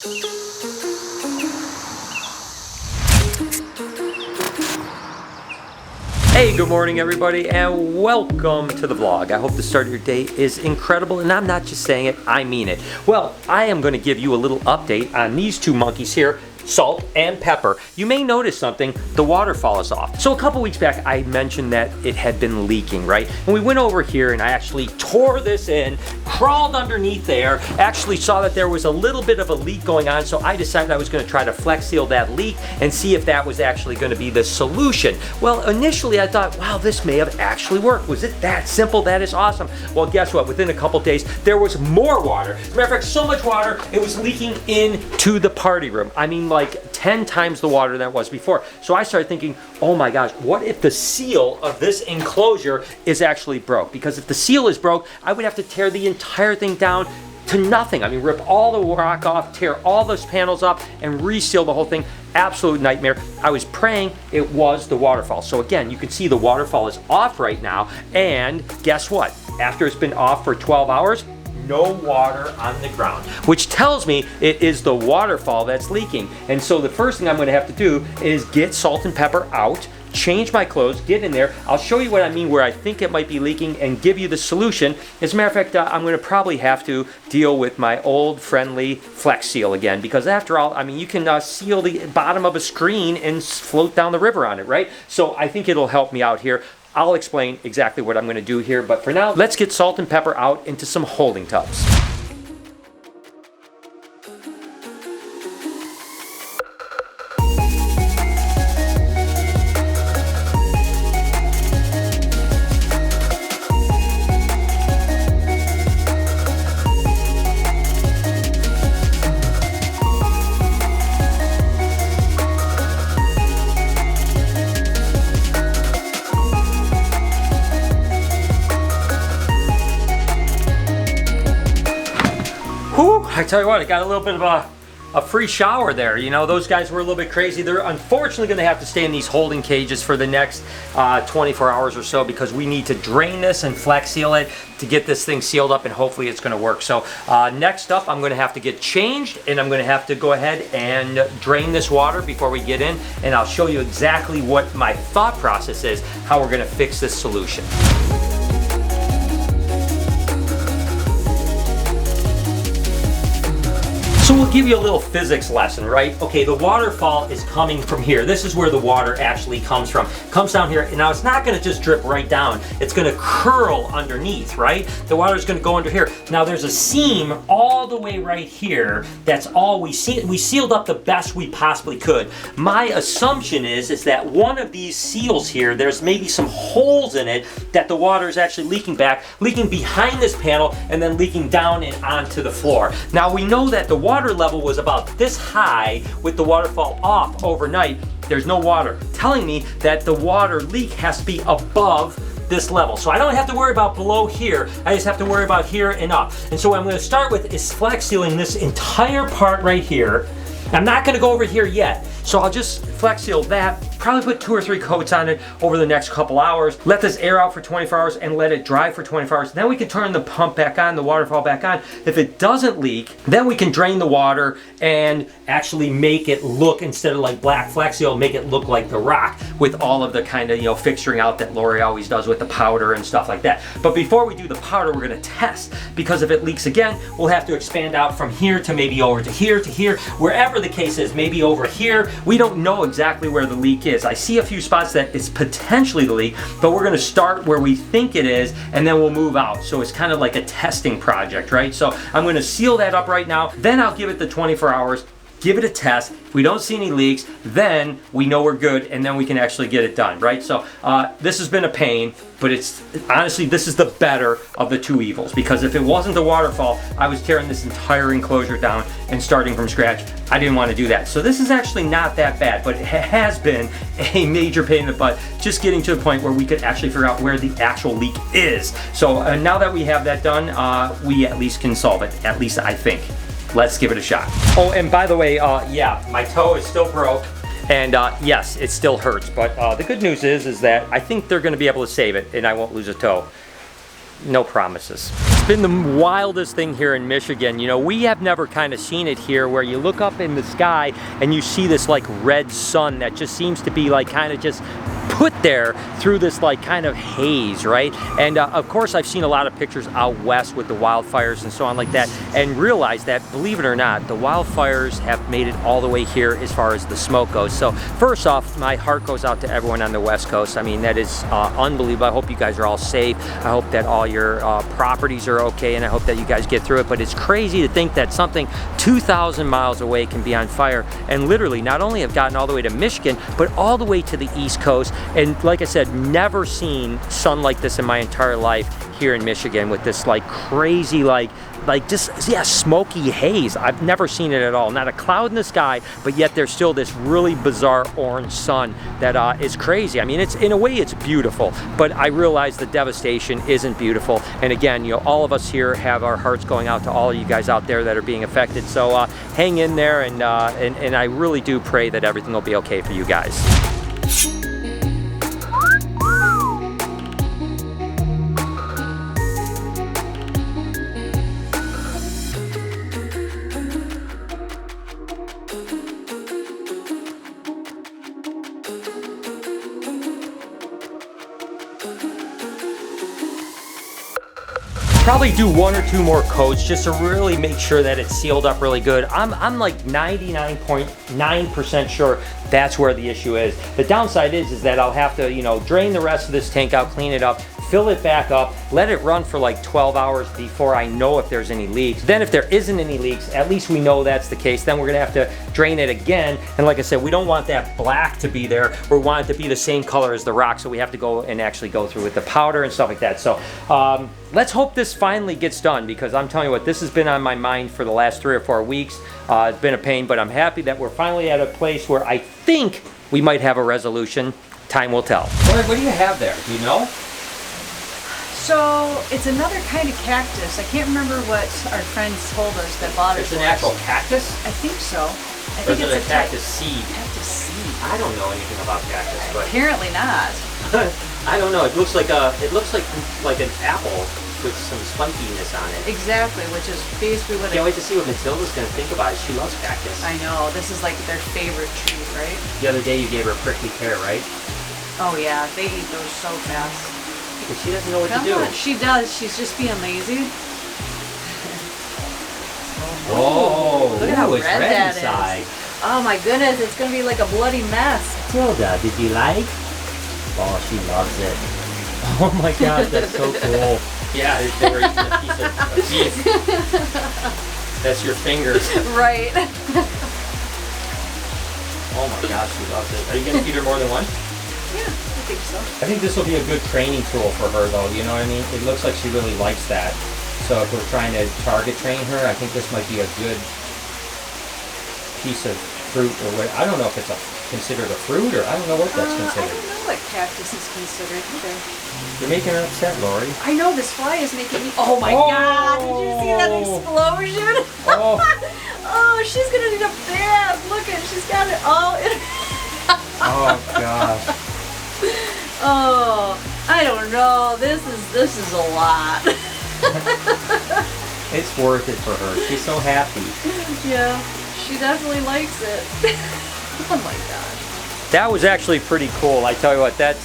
Hey, good morning everybody, and welcome to the vlog. I hope the start of your day is incredible, and I'm not just saying it, I mean it. Well, I am going to give you a little update on these two monkeys here, Salt and Pepper. You may notice something, the waterfall is off. So a couple weeks back, I mentioned that it had been leaking, right? And we went over here and I actually tore this in, crawled underneath there, actually saw that there was a little bit of a leak going on, so I decided I was gonna try to flex seal that leak and see if that was actually gonna be the solution. Well, initially I thought, wow, this may have actually worked. Was it that simple? That is awesome. Well, guess what? Within a couple days, there was more water. As a matter of fact, so much water, it was leaking into the party room. I mean, like 10 times the water that was before. So I started thinking, oh my gosh, what if the seal of this enclosure is actually broke? Because if the seal is broke, I would have to tear the entire thing down to nothing. I mean, rip all the rock off, tear all those panels up, and reseal the whole thing. Absolute nightmare. I was praying it was the waterfall. So again, you can see the waterfall is off right now, and guess what? After it's been off for 12 hours, no water on the ground, which tells me it is the waterfall that's leaking. And so the first thing I'm going to have to do is get Salt and Pepper out, change my clothes, get in there. I'll show you what I mean where I think it might be leaking and give you the solution. As a matter of fact, I'm going to probably have to deal with my old friendly Flex Seal again, because after all, I mean, you can seal the bottom of a screen and float down the river on it, right? So I think it'll help me out here. I'll explain exactly what I'm going to do here, but for now, let's get Salt and Pepper out into some holding tubs. I tell you what, I got a little bit of a free shower there. You know, those guys were a little bit crazy. They're unfortunately going to have to stay in these holding cages for the next 24 hours or so, because we need to drain this and flex seal it to get this thing sealed up, and hopefully it's going to work. So next up, I'm going to have to get changed, and I'm going to have to go ahead and drain this water before we get in, and I'll show you exactly what my thought process is, how we're going to fix this solution. So we'll give you a little physics lesson, right? Okay, the waterfall is coming from here. This is where the water actually comes from. It comes down here, and now it's not gonna just drip right down. It's gonna curl underneath, right? The water is gonna go under here. Now there's a seam all the way right here. That's all we see. We sealed up the best we possibly could. My assumption is that one of these seals here, there's maybe some holes in it that the water is actually leaking behind this panel, and then leaking down and onto the floor. Now we know that the water level was about this high with the waterfall off overnight. There's no water, telling me that the water leak has to be above this level. So I don't have to worry about below here, I just have to worry about here and up. And so what I'm going to start with is flex sealing this entire part right here. I'm not going to go over here yet, so I'll just flex seal that, probably put 2 or 3 coats on it over the next couple hours, let this air out for 24 hours and let it dry for 24 hours. Then we can turn the pump back on, the waterfall back on. If it doesn't leak, then we can drain the water and actually make it look, instead of like black flex seal, make it look like the rock with all of the kind of, you know, fixturing out that Lori always does with the powder and stuff like that. But before we do the powder, we're going to test, because if it leaks again, we'll have to expand out from here to maybe over to here, wherever the case is, maybe over here. We don't know exactly where the leak is. I see a few spots that it's potentially the leak, but we're going to start where we think it is, and then we'll move out. So it's kind of like a testing project, right? So I'm going to seal that up right now, then I'll give it the 24 hours, give it a test. If we don't see any leaks, then we know we're good, and then we can actually get it done, right? So this has been a pain, but it's honestly, this is the better of the two evils, because if it wasn't the waterfall, I was tearing this entire enclosure down and starting from scratch. I didn't want to do that. So this is actually not that bad, but it has been a major pain in the butt, just getting to the point where we could actually figure out where the actual leak is. So now that we have that done, we at least can solve it, at least I think. Let's give it a shot. Oh, and by the way, yeah, my toe is still broke. And yes, it still hurts, but the good news is that I think they're gonna be able to save it and I won't lose a toe. No promises. been the wildest thing here in Michigan. You know, we have never kind of seen it here where you look up in the sky and you see this like red sun that just seems to be like kind of just put there through this like kind of haze, right? And of course I've seen a lot of pictures out west with the wildfires and so on like that, and realized that, believe it or not, the wildfires have made it all the way here as far as the smoke goes. So first off, my heart goes out to everyone on the West Coast. I mean, that is unbelievable. I hope you guys are all safe. I hope that all your properties are okay, and I hope that you guys get through it. But it's crazy to think that something 2,000 miles away can be on fire, and literally not only have gotten all the way to Michigan, but all the way to the East Coast. And like I said, never seen sun like this in my entire life here in Michigan, with this like crazy like just, yeah, smoky haze. I've never seen it at all. Not a cloud in the sky, but yet there's still this really bizarre orange sun that is crazy. I mean, it's, in a way it's beautiful, but I realize the devastation isn't beautiful. And again, you know, all of us here have our hearts going out to all of you guys out there that are being affected. So hang in there, and I really do pray that everything will be okay for you guys. Probably do 1 or 2 more coats just to really make sure that it's sealed up really good. I'm like 99.9% sure that's where the issue is. The downside is that I'll have to, you know, drain the rest of this tank out, clean it up, fill it back up, let it run for like 12 hours before I know if there's any leaks. Then if there isn't any leaks, at least we know that's the case. Then we're gonna have to drain it again. And like I said, we don't want that black to be there. We want it to be the same color as the rock. So we have to go and actually go through with the powder and stuff like that. So let's hope this finally gets done, because I'm telling you what, this has been on my mind for the last 3 or 4 weeks. It's been a pain, but I'm happy that we're finally at a place where I think we might have a resolution. Time will tell. What do you have there? Do you know? So it's another kind of cactus. I can't remember what our friends told us that bought it. It's an actual cactus? I think so. Or is it a cactus seed? Cactus seed. I don't know anything about cactus, but apparently not. I don't know. It looks like an apple with some spikiness on it. Exactly, which is basically what. Can't wait to see what Matilda's going to think about it. She loves cactus. I know. This is like their favorite tree, right? The other day you gave her a prickly pear, right? Oh yeah, they eat those so fast. But she doesn't know what to do. On. She does. She's just being lazy. Oh, look at how it's red that inside. Is. Oh my goodness, it's going to be like a bloody mess. Matilda, did you like? Oh, she loves it. Oh my God, that's so cool. Yeah, they were eating a piece of beef. That's your fingers. Right. Oh my gosh, she loves it. Are you going to feed her more than one? Yeah, I think so. I think this will be a good training tool for her, though. You know what I mean? It looks like she really likes that. So if we're trying to target train her, I think this might be a good piece of fruit, or what. I don't know if it's considered a fruit, or I don't know what that's considered. I don't know what cactus is considered either. You're making her upset, Lori. I know, this fly is making me. Oh my God! Did you see that explosion? Oh, oh, she's gonna need a bath. Look at, she's got it all in. Oh gosh. Oh, I don't know. This is a lot. It's worth it for her. She's so happy. Yeah, she definitely likes it. Oh my gosh. That was actually pretty cool. I tell you what, that's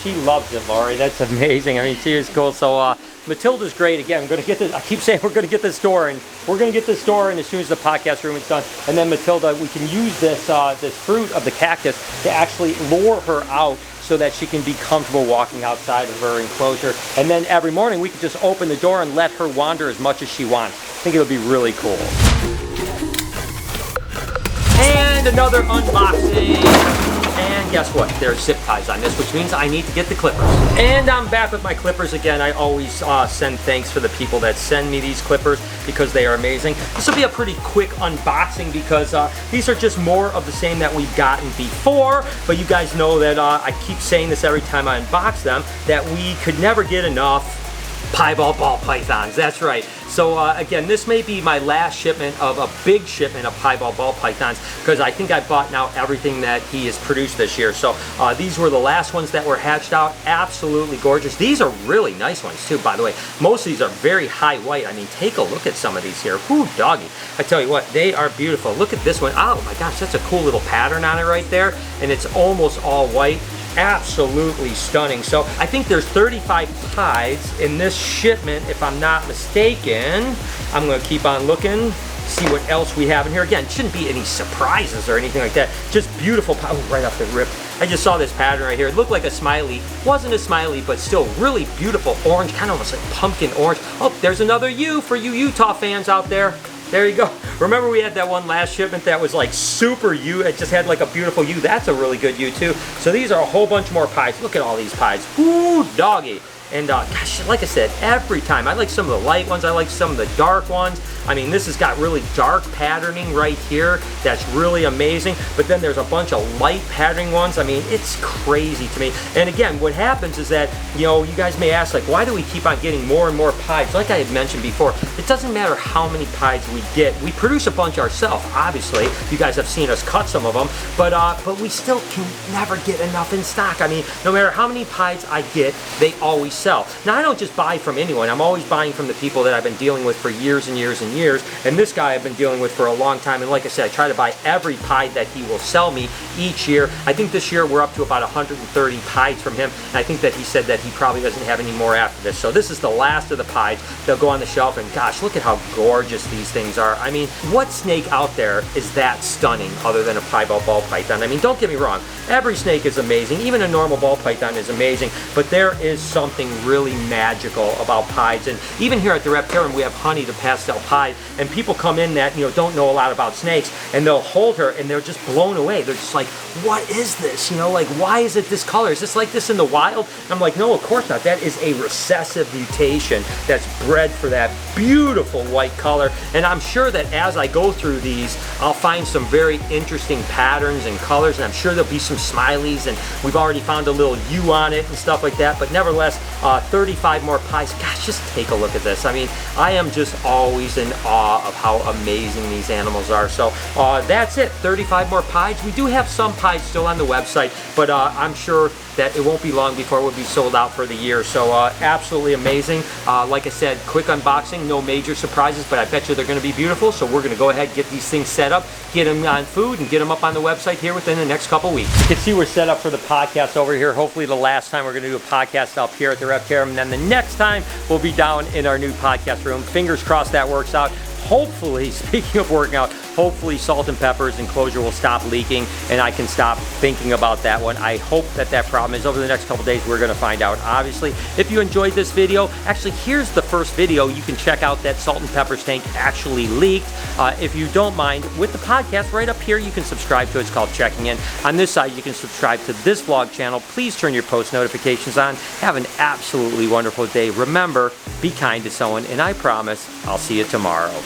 she loves it, Lori. That's amazing. I mean, she is cool. So Matilda's great. Again, I'm going to get this. I keep saying we're going to get this door, and we're going to get this door in as soon as the podcast room is done. And then Matilda, we can use this this fruit of the cactus to actually lure her out, so that she can be comfortable walking outside of her enclosure. And then every morning we can just open the door and let her wander as much as she wants. I think it'll be really cool. And another unboxing. And guess what? There's zip ties on this, which means I need to get the clippers. And I'm back with my clippers again. I always send thanks for the people that send me these clippers, because they are amazing. This will be a pretty quick unboxing, because these are just more of the same that we've gotten before. But you guys know that I keep saying this every time I unbox them, that we could never get enough Piebald ball pythons, that's right. So again, this may be my last shipment of a big shipment of piebald ball pythons, because I think I bought now everything that he has produced this year. So these were the last ones that were hatched out. Absolutely gorgeous. These are really nice ones too, by the way. Most of these are very high white. I mean, take a look at some of these here. Whoo, doggy. I tell you what, they are beautiful. Look at this one. Oh my gosh, that's a cool little pattern on it right there. And it's almost all white. Absolutely stunning. So I think there's 35 pieds in this shipment, if I'm not mistaken. I'm going to keep on looking, see what else we have in here. Again, shouldn't be any surprises or anything like that. Just beautiful. Oh, right off the rip. I just saw this pattern right here. It looked like a smiley. Wasn't a smiley, but still really beautiful orange, kind of almost like pumpkin orange. Oh, there's another U for you Utah fans out there. There you go. Remember we had that one last shipment that was like super U. It just had like a beautiful U. That's a really good U too. So these are a whole bunch more pies. Look at all these pies. Ooh, doggy. And gosh, like I said, every time, I like some of the light ones, I like some of the dark ones. I mean, this has got really dark patterning right here. That's really amazing. But then there's a bunch of light patterning ones. I mean, it's crazy to me. And again, what happens is that, you know, you guys may ask, like, why do we keep on getting more and more pies? Like I had mentioned before, it doesn't matter how many pies we get. We produce a bunch ourselves, obviously. You guys have seen us cut some of them. But we still can never get enough in stock. I mean, no matter how many pies I get, they always sell. Now, I don't just buy from anyone. I'm always buying from the people that I've been dealing with for years and years and years. And this guy I've been dealing with for a long time. And like I said, I try to buy every pie that he will sell me each year. I think this year we're up to about 130 pies from him. And I think that he said that he probably doesn't have any more after this. So this is the last of the pies. They'll go on the shelf. And gosh, look at how gorgeous these things are. I mean, what snake out there is that stunning other than a piebald ball python? I mean, don't get me wrong. Every snake is amazing. Even a normal ball python is amazing. But there is something really magical about pies. And even here at the Reptarium, we have Honey, the pastel pie, and people come in that, you know, don't know a lot about snakes, and they'll hold her and they're just blown away. They're just like, what is this? You know, like, why is it this color? Is this like this in the wild? And I'm like, no, of course not. That is a recessive mutation that's bred for that beautiful white color. And I'm sure that as I go through these, I'll find some very interesting patterns and colors, and I'm sure there'll be some smileys, and we've already found a little U on it and stuff like that. But nevertheless, 35 more pies. Gosh, just take a look at this. I mean, I am just always in awe of how amazing these animals are. So that's it, 35 more pies. We do have some pies still on the website, but I'm sure that it won't be long before we'll be sold out for the year. So absolutely amazing. Like I said, quick unboxing, no major surprises, but I bet you they're going to be beautiful. So we're going to go ahead and get these things set up, get them on food, and get them up on the website here within the next couple weeks. You can see we're set up for the podcast over here. Hopefully the last time we're going to do a podcast up here at the Reptarium, and then the next time we'll be down in our new podcast room. Fingers crossed that works out. Hopefully, speaking of working out, hopefully Salt and Pepper's enclosure will stop leaking and I can stop thinking about that one. I hope that that problem is over the next couple days. We're going to find out, obviously. If you enjoyed this video, actually, here's the first video. You can check out that Salt and Pepper's tank actually leaked. If you don't mind, with the podcast right up here, you can subscribe to it. It's called Checking In. On this side, you can subscribe to this vlog channel. Please turn your post notifications on. Have an absolutely wonderful day. Remember, be kind to someone, and I promise I'll see you tomorrow.